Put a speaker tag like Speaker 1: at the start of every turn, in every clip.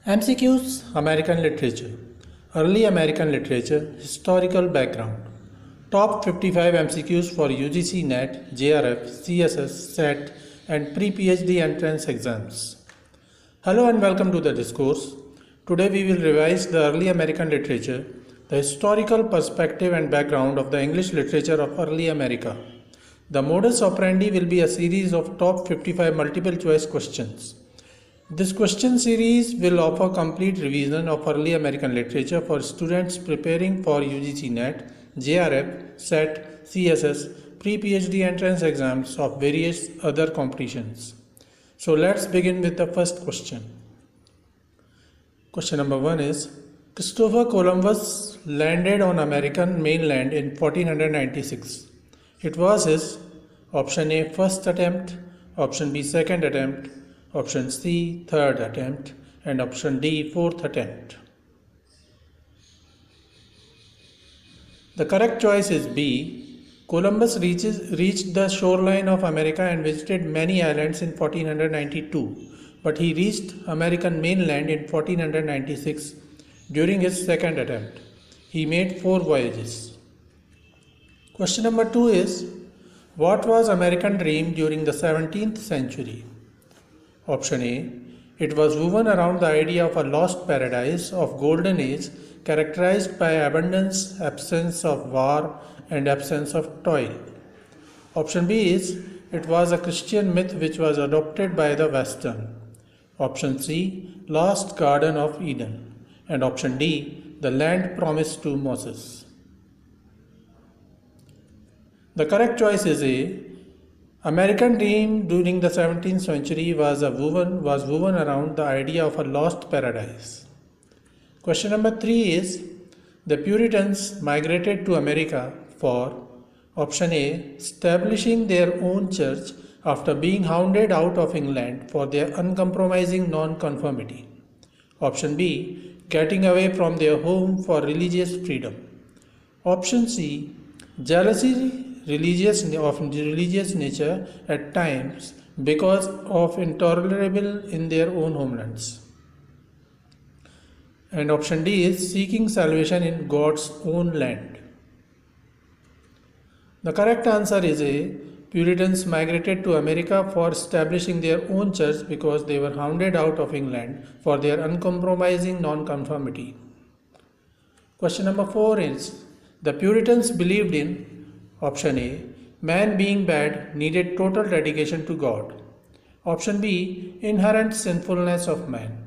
Speaker 1: MCQs American Literature. Early American Literature. Historical background. Top 55 MCQs for UGC NET, JRF, CSS, SET and pre-PhD entrance exams. Hello and welcome to the discourse. Today we will revise the early American literature, the historical perspective and background of the English literature of early America. The modus operandi will be a series of top 55 multiple choice questions. This question series will offer complete revision of early American literature for students preparing for UGC NET, JRF, SET, CSS, pre-PhD entrance exams of various other competitions. So let's begin with the first question. Question number 1 is, Christopher Columbus landed on American mainland in 1496. It was his option A first attempt, option B second attempt, option C third attempt and option D fourth attempt. The correct choice is B. Columbus reached the shoreline of America and visited many islands in 1492, but he reached American mainland in 1496 during his second attempt. He made 4 voyages. Question number 2 is, what was American dream during the 17th century? Option A. It was woven around the idea of a lost paradise of golden age characterized by abundance, absence of war and absence of toil. Option B is, it was a Christian myth which was adopted by the Western. Option C. Lost Garden of Eden. And option D. The land promised to Moses. The correct choice is A. American dream during the 17th century was woven around the idea of a lost paradise. Question number 3 is, the Puritans migrated to America for option A, establishing their own church after being hounded out of England for their uncompromising non-conformity. Option B, getting away from their home for religious freedom. Option C, jealousy of religious nature at times because of intolerable in their own homelands. And option D is seeking salvation in God's own land. The correct answer is A. Puritans migrated to America for establishing their own church because they were hounded out of England for their uncompromising non-conformity. Question number 4 is, the Puritans believed in option A, man being bad needed total dedication to God. Option B, inherent sinfulness of man.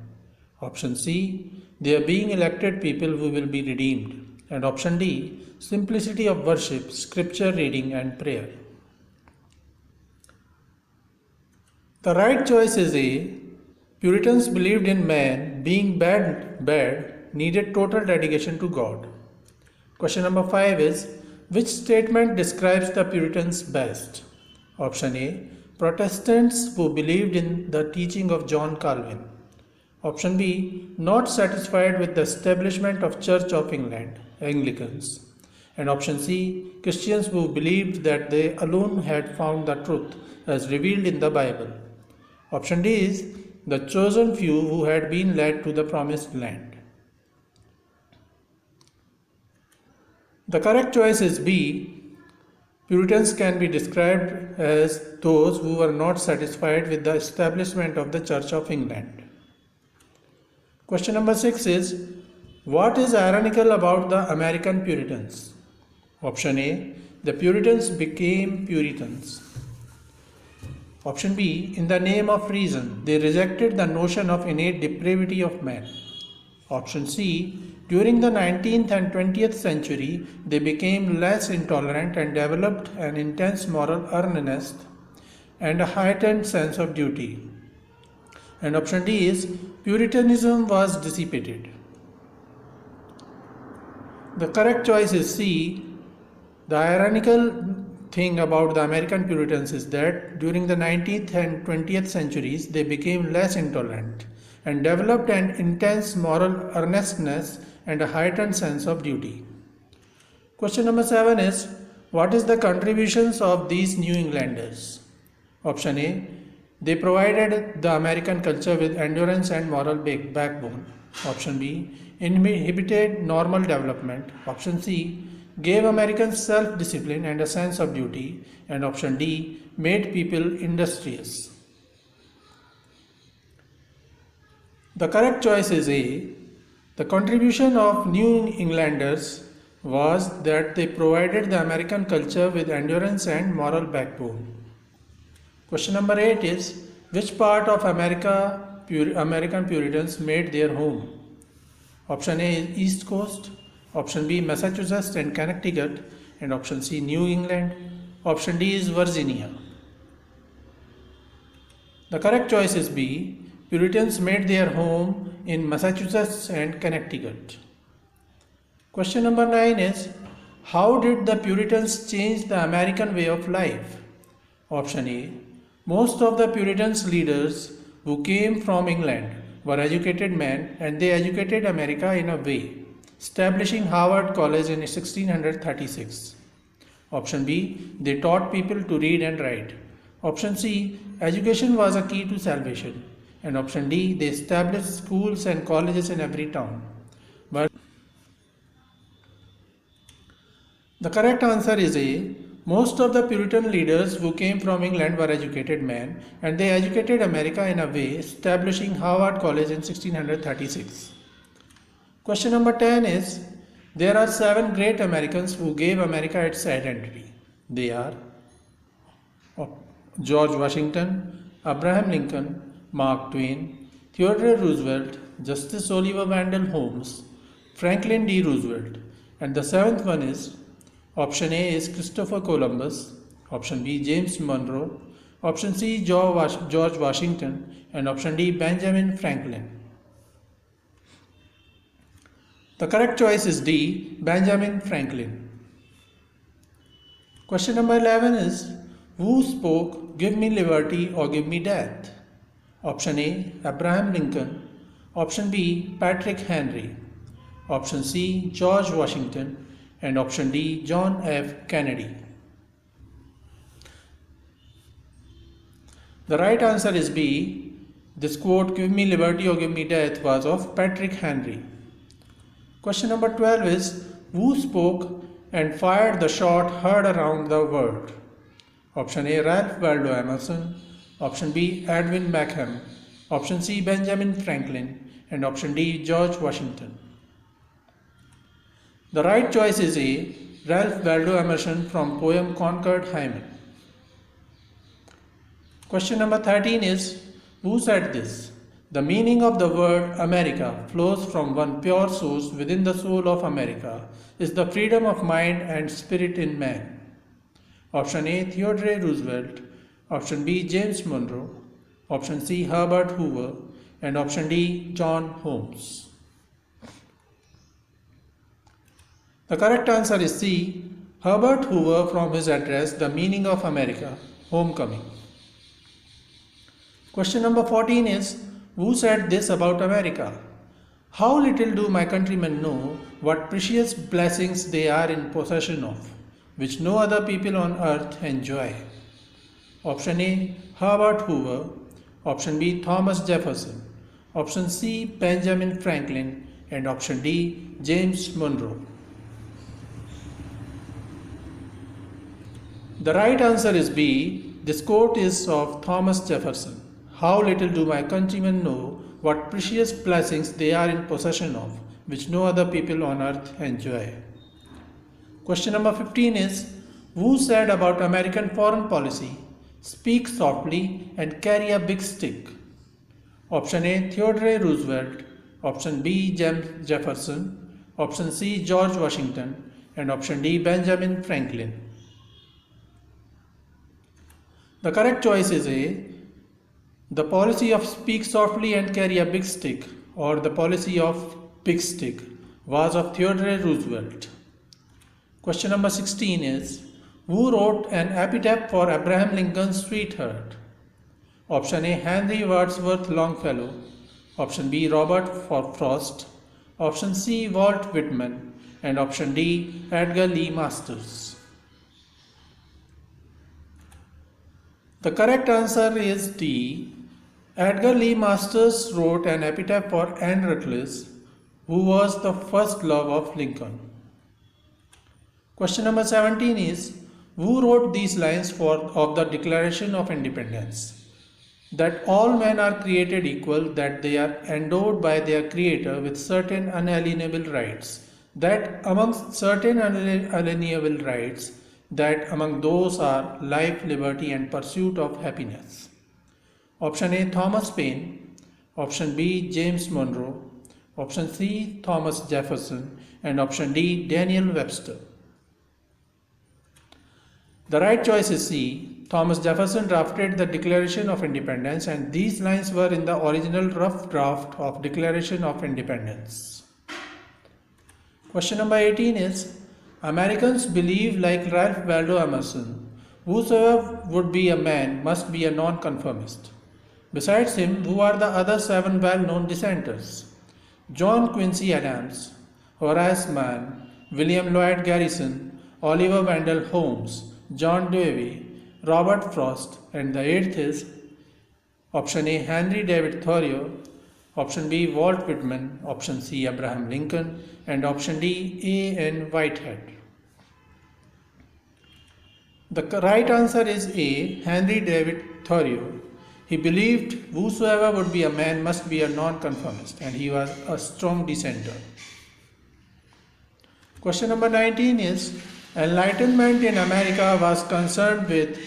Speaker 1: Option C, there being elected people who will be redeemed. And option D, simplicity of worship, scripture reading and prayer. The right choice is A. Puritans believed in man being bad needed total dedication to God. Question number 5 is, which statement describes the Puritans best? Option A, Protestants who believed in the teaching of John Calvin. Option B, not satisfied with the establishment of Church of England, Anglicans. And option C, Christians who believed that they alone had found the truth as revealed in the Bible. Option D is the chosen few who had been led to the promised land. The correct choice is B. Puritans can be described as those who were not satisfied with the establishment of the Church of England. Question number 6 is, what is ironical about the American Puritans? Option A, the Puritans became Puritans. Option B, in the name of reason, they rejected the notion of innate depravity of man. Option C, during the 19th and 20th century, they became less intolerant and developed an intense moral earnestness and a heightened sense of duty. And option D is, Puritanism was dissipated. The correct choice is C. The ironical thing about the American Puritans is that during the 19th and 20th centuries, they became less intolerant and developed an intense moral earnestness and a heightened sense of duty. Question number 7 is, what is the contributions of these New Englanders? Option A, They provided the American culture with endurance and moral backbone. Option B. Inhibited normal development. Option C. Gave Americans self discipline and a sense of duty. And option D. Made people industrious. The correct choice is A. The contribution of New Englanders was that they provided the American culture with endurance and moral backbone. Question number 8 is, which part of American Puritans made their home? Option A is East Coast, option B Massachusetts and Connecticut, and option C New England, option D is Virginia. The correct choice is B. Puritans made their home in Massachusetts and Connecticut. Question number 9 is, how did the Puritans change the American way of life? Option A. Most of the Puritans' leaders who came from England were educated men, and they educated America in a way, establishing Harvard College in 1636. Option B. They taught people to read and write. Option C. Education was a key to salvation. And option D. They established schools and colleges in every town. But the correct answer is A. Most of the Puritan leaders who came from England were educated men, and they educated America in a way, establishing Harvard College in 1636. Question number 10 is, there are 7 great Americans who gave America its identity. They are George Washington, Abraham Lincoln, Mark Twain, Theodore Roosevelt, Justice Oliver Wendell Holmes, Franklin D. Roosevelt, and the 7th one is option A is Christopher Columbus, option B James Monroe, option C George Washington, and option D Benjamin Franklin. The correct choice is D, Benjamin Franklin. Question number 11 is, who spoke, "Give me liberty or give me death"? Option A, Abraham Lincoln, option B, Patrick Henry, option C, George Washington, and option D, John F. Kennedy. The right answer is B. This quote, "Give me liberty or give me death," was of Patrick Henry. Question number 12 is, who spoke and fired the shot heard around the world? Option A, Ralph Waldo Emerson, option B, Edwin Beckham, option C, Benjamin Franklin, and option D, George Washington. The right choice is A, Ralph Waldo Emerson, from poem Concord Hymen. Question number 13 is, who said this? The meaning of the word America flows from one pure source within the soul of America, is the freedom of mind and spirit in man. Option A, Theodore Roosevelt, option B, James Monroe, option C, Herbert Hoover, and option D, John Holmes. The correct answer is C, Herbert Hoover, from his address, The Meaning of America, Homecoming. Question number 14 is, who said this about America? How little do my countrymen know what precious blessings they are in possession of, which no other people on earth enjoy. Option A, Herbert Hoover, option B, Thomas Jefferson, option C, Benjamin Franklin, and option D, James Monroe. The right answer is B. This quote is of Thomas Jefferson. How little do my countrymen know what precious blessings they are in possession of, which no other people on earth enjoy. Question number 15 is, who said about American foreign policy, "Speak softly and carry a big stick"? Option A, Theodore Roosevelt, option B, James Jefferson, option C, George Washington, and option D, Benjamin Franklin. The correct choice is A. The policy of "speak softly and carry a big stick", or the policy of "big stick", was of Theodore Roosevelt. Question number 16 is, who wrote an epitaph for Abraham Lincoln's sweetheart? Option A, Henry Wadsworth Longfellow, option B, Robert Frost, option C, Walt Whitman, and option D, Edgar Lee Masters. The correct answer is D. Edgar Lee Masters wrote an epitaph for Anne Rutledge, who was the first love of Lincoln. Question number 17 is, who wrote these lines of the Declaration of Independence? That all men are created equal, that they are endowed by their Creator with certain unalienable rights, that amongst certain unalienable rights, that among those are life, liberty, and pursuit of happiness. Option A, Thomas Paine. Option B, James Monroe. Option C, Thomas Jefferson. And option D, Daniel Webster. The right choice is C. Thomas Jefferson drafted the Declaration of Independence, and these lines were in the original rough draft of Declaration of Independence. Question number 18 is, Americans believe, like Ralph Waldo Emerson, whosoever would be a man must be a nonconformist. Besides him, who are the other 7 well-known dissenters? John Quincy Adams, Horace Mann, William Lloyd Garrison, Oliver Wendell Holmes, John Dewey, Robert Frost, and the 8th is option A, Henry David Thoreau, option B, Walt Whitman, option C, Abraham Lincoln, and option D, A.N. Whitehead. The right answer is A, Henry David Thoreau. He believed whosoever would be a man must be a nonconformist, and he was a strong dissenter. Question number 19 is, Enlightenment in America was concerned with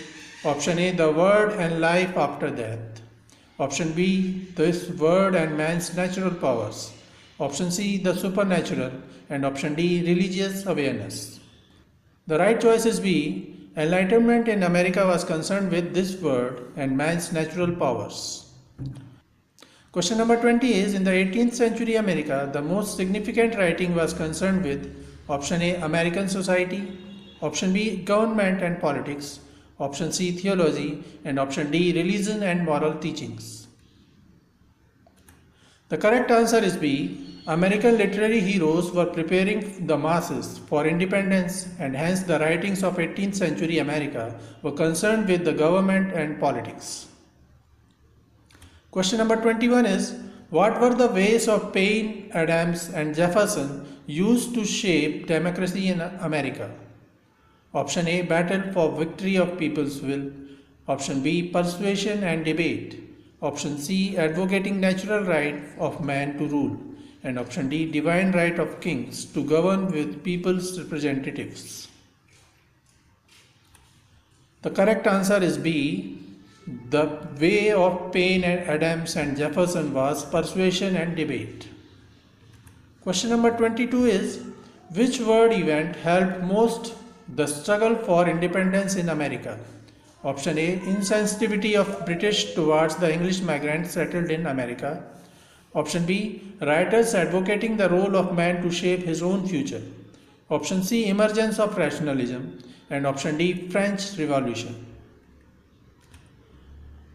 Speaker 1: option A, the world and life after death. Option B, this world and man's natural powers. Option C, the supernatural. And option D, religious awareness. The right choice is B. Enlightenment in America was concerned with this world and man's natural powers. Question number 20 is, in the 18th century America, the most significant writing was concerned with option A, American society, option B, government and politics, option C, theology, and option D, religion and moral teachings. The correct answer is B. American literary heroes were preparing the masses for independence, and hence the writings of 18th century America were concerned with the government and politics. Question number 21 is, what were the ways of Paine, Adams, and Jefferson used to shape democracy in America? Option A, battle for victory of people's will. Option B, persuasion and debate. Option C, advocating natural right of man to rule. And option D, divine right of kings to govern with people's representatives. The correct answer is B. The way of Paine, Adams, and Jefferson was persuasion and debate. Question number 22 is, which world event helped most the struggle for independence in America? Option A, insensitivity of British towards the English migrants settled in America. Option B, writers advocating the role of man to shape his own future. Option C, emergence of rationalism. And option D, French Revolution.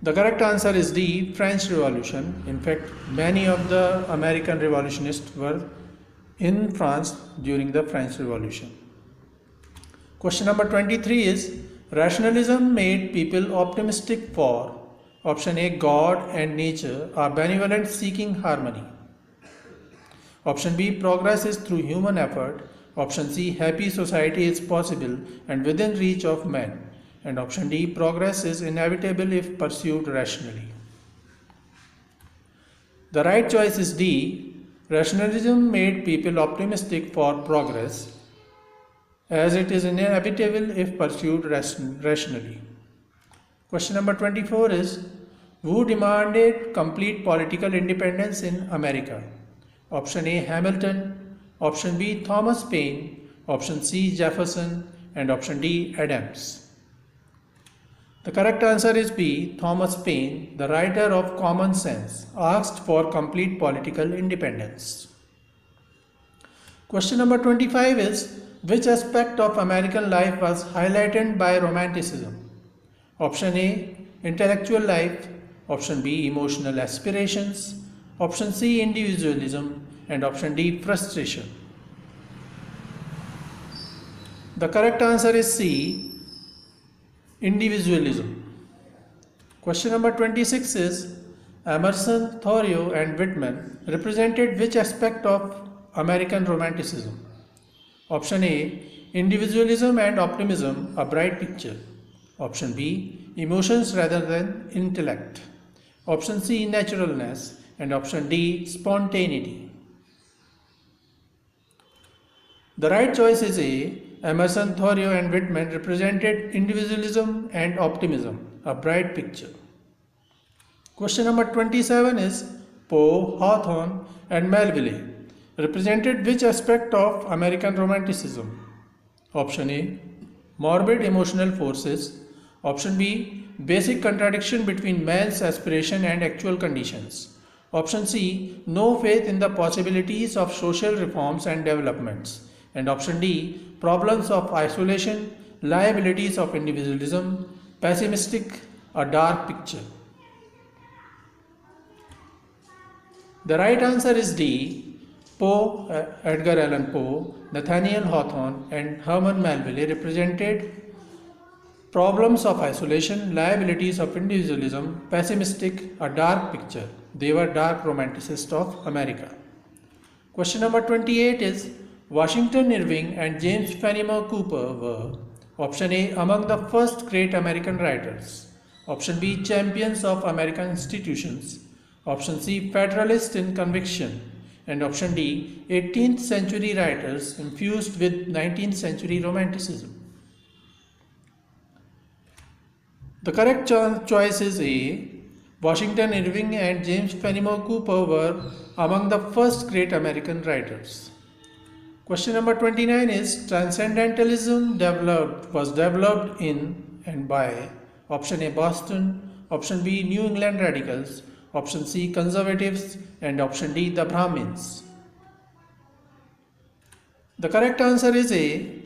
Speaker 1: The correct answer is D, French Revolution. In fact, many of the American revolutionists were in France during the French Revolution. Question number 23 is, rationalism made people optimistic for option A, God and nature are benevolent seeking harmony. Option B, progress is through human effort. Option C, happy society is possible and within reach of man. And option D, progress is inevitable if pursued rationally. The right choice is D. Rationalism made people optimistic for progress, as it is inevitable if pursued rationally. Question number 24 is, who demanded complete political independence in America? Option A, Hamilton. Option B, Thomas Paine. Option C, Jefferson. And option D, Adams. The correct answer is B. Thomas Paine, the writer of Common Sense, asked for complete political independence. Question number 25 is, which aspect of American life was highlighted by Romanticism? Option A, intellectual life. Option B, emotional aspirations. Option C, individualism. And option D, frustration. The correct answer is C, individualism. Question number 26 is Emerson, Thoreau, and Whitman represented which aspect of American Romanticism? Option A, individualism and optimism, a bright picture. Option B, emotions rather than intellect. Option C, naturalness. And option D, spontaneity. The right choice is A. Emerson, Thoreau, and Whitman represented individualism and optimism, a bright picture. Question number 27 is Poe, Hawthorne, and Melville represented which aspect of American Romanticism? Option A, morbid emotional forces. Option B, basic contradiction between man's aspiration and actual conditions. Option C, no faith in the possibilities of social reforms and developments. And option D, problems of isolation, liabilities of individualism, pessimistic, a dark picture. The right answer is D. Poe, Edgar Allan Poe, Nathaniel Hawthorne, and Herman Melville represented problems of isolation, liabilities of individualism, pessimistic, a dark picture. They were dark romanticists of America. Question number 28 is Washington Irving and James Fenimore Cooper were option A, among the first great American writers. Option B, champions of American institutions. Option C, federalist in conviction. And option D, 18th century writers infused with 19th century romanticism. The correct choice is A. Washington Irving and James Fenimore Cooper were among the first great American writers. Question number 29 is Transcendentalism was developed in and by option A, Boston, option B, New England radicals, option C, conservatives, and option D, the Brahmins. The correct answer is A.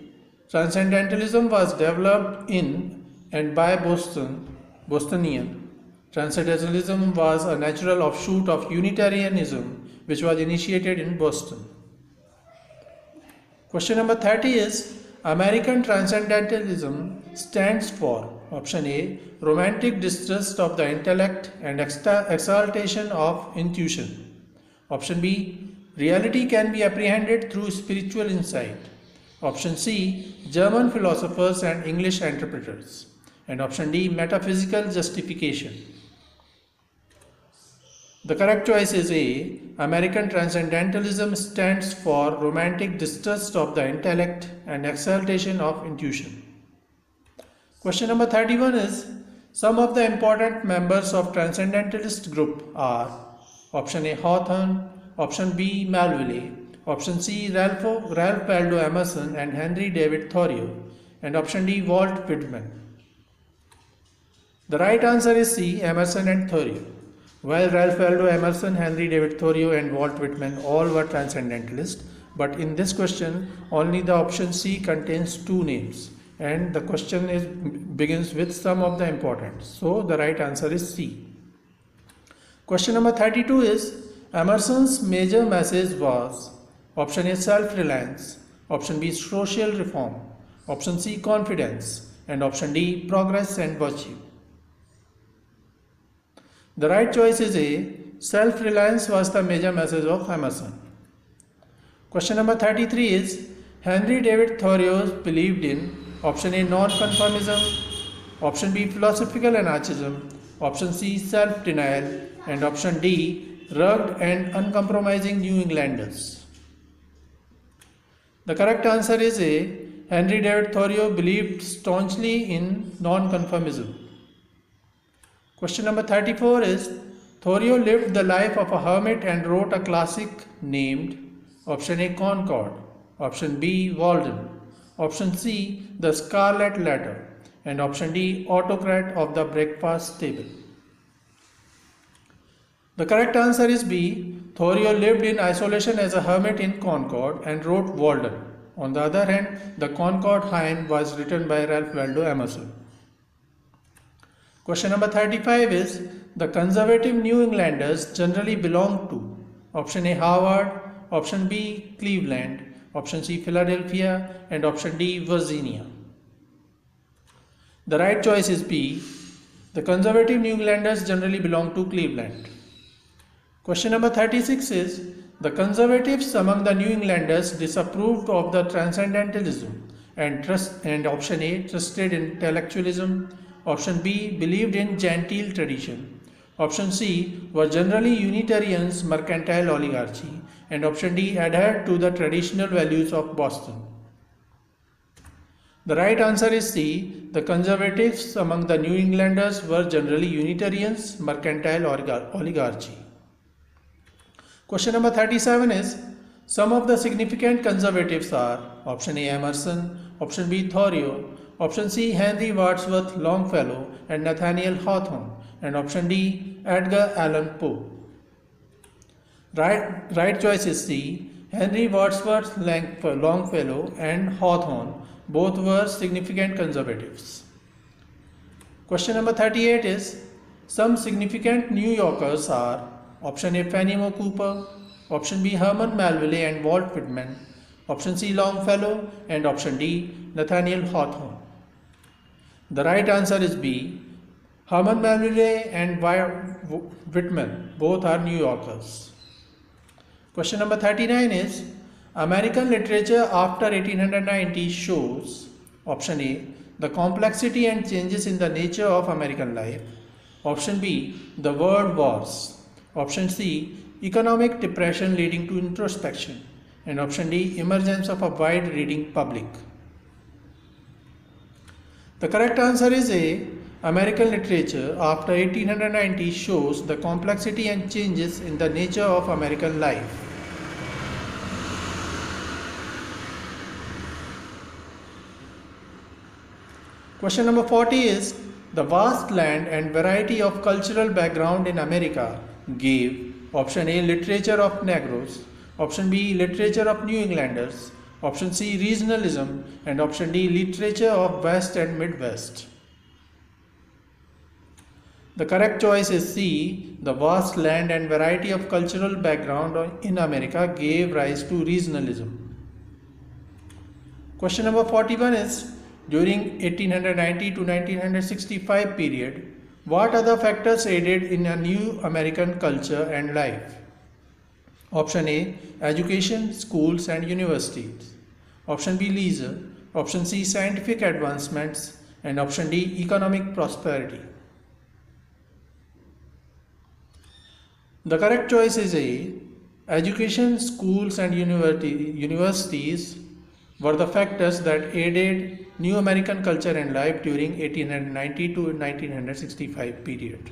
Speaker 1: Transcendentalism was developed in and by Bostonian. Transcendentalism was a natural offshoot of Unitarianism which was initiated in Boston. Question number 30 is American Transcendentalism stands for option A, romantic distrust of the intellect and exaltation of intuition. Option B, reality can be apprehended through spiritual insight. Option C, German philosophers and English interpreters. And option D, metaphysical justification. The correct choice is A. American Transcendentalism stands for romantic distrust of the intellect and exaltation of intuition. Question number 31 is some of the important members of Transcendentalist group are option A, Hawthorne, option B, Melville, option C, Ralph Waldo Emerson and Henry David Thoreau, and option D, Walt Whitman. The right answer is C, Emerson and Thoreau. While Ralph Waldo Emerson, Henry David Thoreau, and Walt Whitman all were Transcendentalists, but in this question only the option C contains two names, and the question begins with some of the important. So the right answer is C. Question number 32 is Emerson's major message was option A, self-reliance, option B, social reform, option C, confidence, and option D, progress and virtue. The right choice is A. Self-reliance was the major message of Emerson. Question number 33 is Henry David Thoreau believed in option A, non-conformism, option B, philosophical anarchism, option C, self-denial, and option D, rugged and uncompromising New Englanders. The correct answer is A. Henry David Thoreau believed staunchly in non-conformism. Question number 34 is Thoreau lived the life of a hermit and wrote a classic named option A, Concord, option B, Walden, option C, The Scarlet Letter, and option D, Autocrat of the Breakfast Table. The correct answer is B. Thoreau lived in isolation as a hermit in Concord and wrote Walden. On the other hand, the Concord hymn was written by Ralph Waldo Emerson. Question number 35 is the conservative New Englanders generally belong to option A, Harvard, option B, Cleveland, option C, Philadelphia, and option D, Virginia. The right choice is B. The conservative New Englanders generally belong to Cleveland. Question number 36 is, the conservatives among the New Englanders disapproved of the transcendentalism and option A, trusted intellectualism, option B, believed in genteel tradition, option C, were generally Unitarians, mercantile oligarchy, and option D, adhered to the traditional values of Boston. The right answer is C. The conservatives among the New Englanders were generally Unitarians, mercantile oligarchy. Question number 37 is, some of the significant conservatives are option A, Emerson, option B, Thoreau, option C, Henry Wadsworth Longfellow and Nathaniel Hawthorne, and option D, Edgar Allan Poe. Right choice is C. Henry Wadsworth Longfellow and Hawthorne both were significant conservatives. Question number 38 is, some significant New Yorkers are option A, Fenimore Cooper, option B, Herman Melville and Walt Whitman, option C, Longfellow, and option D, Nathaniel Hawthorne. The right answer is B. Herman Melville and Whitman both are New Yorkers. Question number 39 is, American literature after 1890 shows option A, the complexity and changes in the nature of American life, option B, the world wars, option C, economic depression leading to introspection, and option D, emergence of a wide reading public. The correct answer is A. American literature after 1890 shows the complexity and changes in the nature of American life. Question number 40 is, the vast land and variety of cultural background in America gave option A, literature of Negroes, option B, literature of New Englanders, option C, regionalism, and option D, literature of West and Midwest. The correct choice is C. The vast land and variety of cultural background in America gave rise to regionalism. Question number 41 is, during 1890 to 1965 period, what other factors aided in a new American culture and life? Option A, education, schools and universities. Option B, leisure. Option C, scientific advancements. And option D, economic prosperity. The correct choice is A. Education, schools and universities were the factors that aided new American culture and life during 1890 to 1965 period.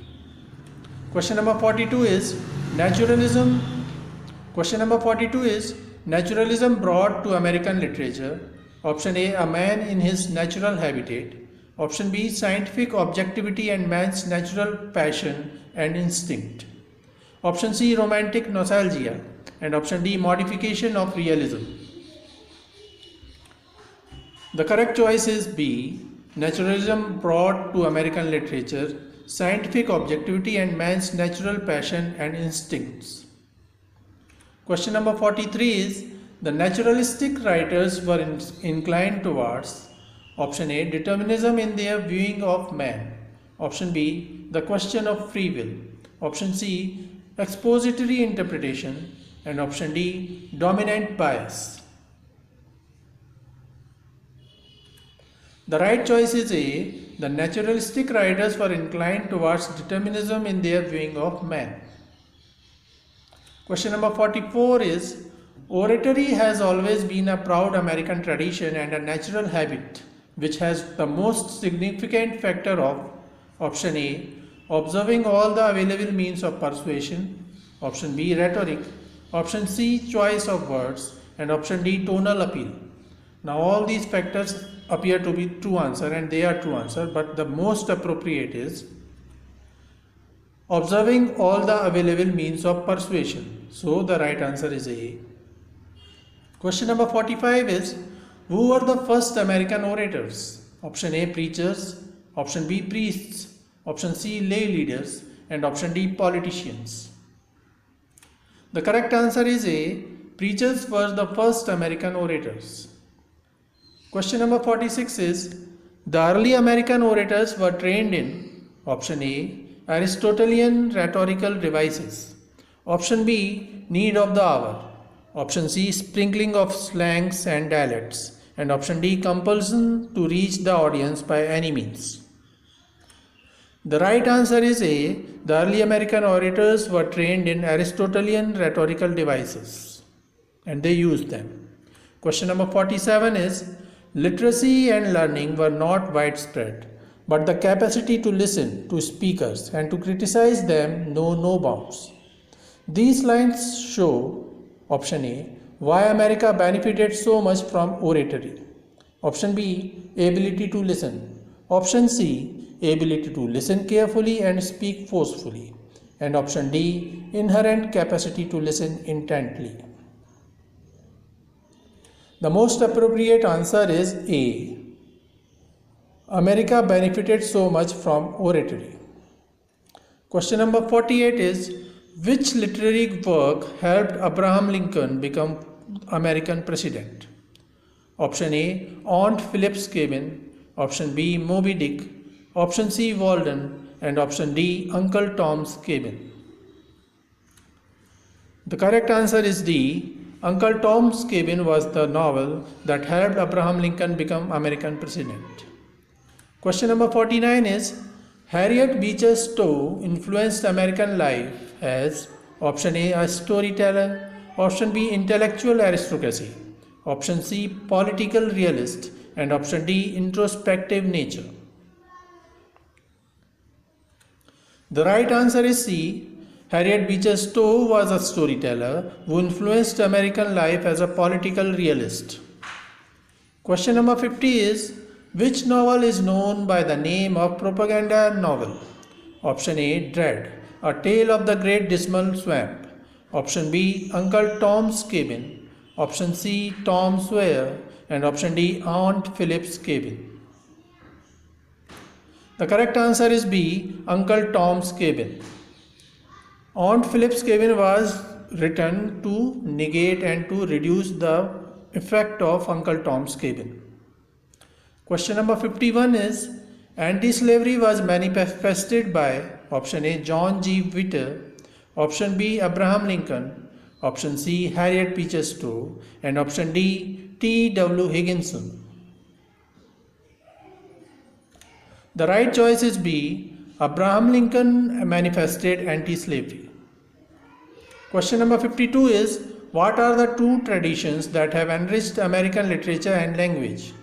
Speaker 1: Question number 42 is, naturalism. Question number 42 is, naturalism brought to American literature. Option A, man in his natural habitat. Option B, scientific objectivity and man's natural passion and instinct. Option C, romantic nostalgia. And option D, modification of realism. The correct choice is B. Naturalism brought to American literature scientific objectivity and man's natural passion and instincts. Question number 43 is, the naturalistic writers were inclined towards option A, determinism in their viewing of man. Option B, the question of free will. Option C, expository interpretation. And option D, dominant bias. The right choice is A. The naturalistic writers were inclined towards determinism in their viewing of man. Question number 44 is, oratory has always been a proud American tradition and a natural habit which has the most significant factor of option A, observing all the available means of persuasion, option B, rhetoric, option C, choice of words, and option D, tonal appeal. Now all these factors appear to be true answer and they are true answer, but the most appropriate is observing all the available means of persuasion. So the right answer is A. Question number 45 is, who were the first American orators? Option A, preachers, option B, priests, option C, lay leaders, and option D, politicians. The correct answer is A. Preachers were the first American orators. Question number 46 is, the early American orators were trained in Option A, Aristotelian rhetorical devices. Option B, need of the hour. Option C, sprinkling of slangs and dialects. And option D, compulsion to reach the audience by any means. The right answer is A. The early American orators were trained in Aristotelian rhetorical devices and they used them. Question number 47 is, literacy and learning were not widespread, but the capacity to listen to speakers and to criticize them know no bounds. These lines show, option A, why America benefited so much from oratory. Option B, ability to listen. Option C, ability to listen carefully and speak forcefully. And option D, inherent capacity to listen intently. The most appropriate answer is A. America benefited so much from oratory. Question number 48 is, which literary work helped Abraham Lincoln become American president? Option A, Aunt Philip's Cabin. Option B, Moby Dick. Option C, Walden. And option D, Uncle Tom's Cabin. The correct answer is D. Uncle Tom's Cabin was the novel that helped Abraham Lincoln become American president. Question number 49 is, Harriet Beecher Stowe influenced American life as option A, a storyteller, option B, intellectual aristocracy, option C, political realist, and option D, introspective nature. The right answer is C. Harriet Beecher Stowe was a storyteller who influenced American life as a political realist. Question number 50 is, which novel is known by the name of propaganda novel? Option A, Dread, A Tale of the Great Dismal Swamp. Option B, Uncle Tom's Cabin. Option C, Tom Sawyer. And option D, Aunt Philip's Cabin. The correct answer is B, Uncle Tom's Cabin. Aunt Philip's Cabin was written to negate and to reduce the effect of Uncle Tom's Cabin. Question number 51 is, anti-slavery was manifested by option A, John G. Whittier, option B, Abraham Lincoln, option C, Harriet Beecher Stowe, and option D, T.W. Higginson. The right choice is B. Abraham Lincoln manifested anti-slavery. Question number 52 is, what are the two traditions that have enriched American literature and language?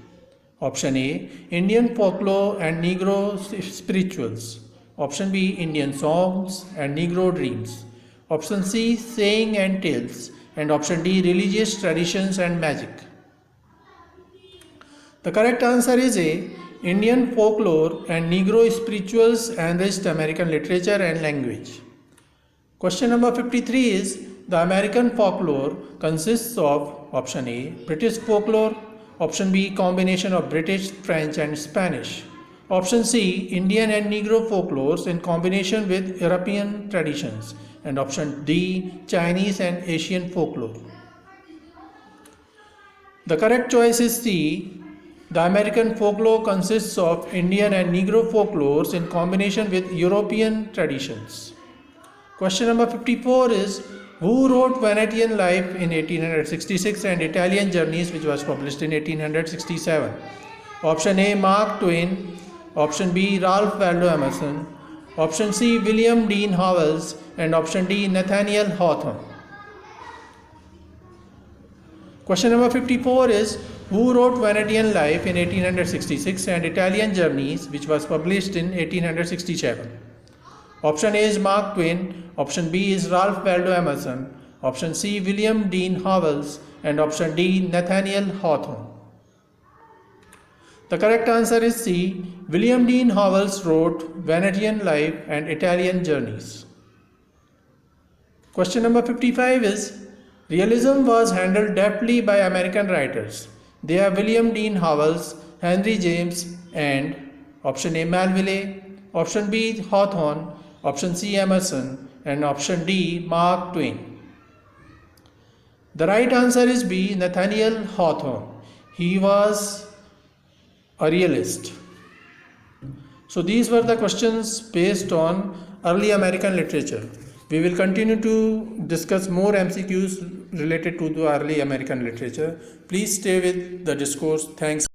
Speaker 1: Option A, Indian folklore and Negro spirituals. Option B, Indian songs and Negro dreams. Option C, saying and tales. And option D, religious traditions and magic. The correct answer is A. Indian folklore and Negro spirituals enriched American literature and language. Question number 53 is, the American folklore consists of option A, British folklore, option B, combination of British, French and Spanish, option C, Indian and Negro folklores in combination with European traditions, and option D, Chinese and Asian folklore. The correct choice is C. The American folklore consists of Indian and Negro folklores in combination with European traditions. Question number 54 is, who wrote Venetian Life in 1866 and Italian Journeys, which was published in 1867? Option A, Mark Twain. Option B, Ralph Waldo Emerson. Option C, William Dean Howells. And option D, Nathaniel Hawthorne. Question number 54 is, who wrote Venetian Life in 1866 and Italian Journeys, which was published in 1867? Option A is Mark Twain, option B is Ralph Waldo Emerson, option C, William Dean Howells, and option D, Nathaniel Hawthorne. The correct answer is C. William Dean Howells wrote Venetian Life and Italian Journeys. Question number 55 is, realism was handled deftly by American writers. They are William Dean Howells, Henry James, and option A, Melville, option B, Hawthorne, option C, Emerson, and option D, Mark Twain. The right answer is B, Nathaniel Hawthorne. He was a realist. So these were the questions based on early American literature. We will continue to discuss more MCQs related to the early American literature. Please stay with the discourse. Thanks.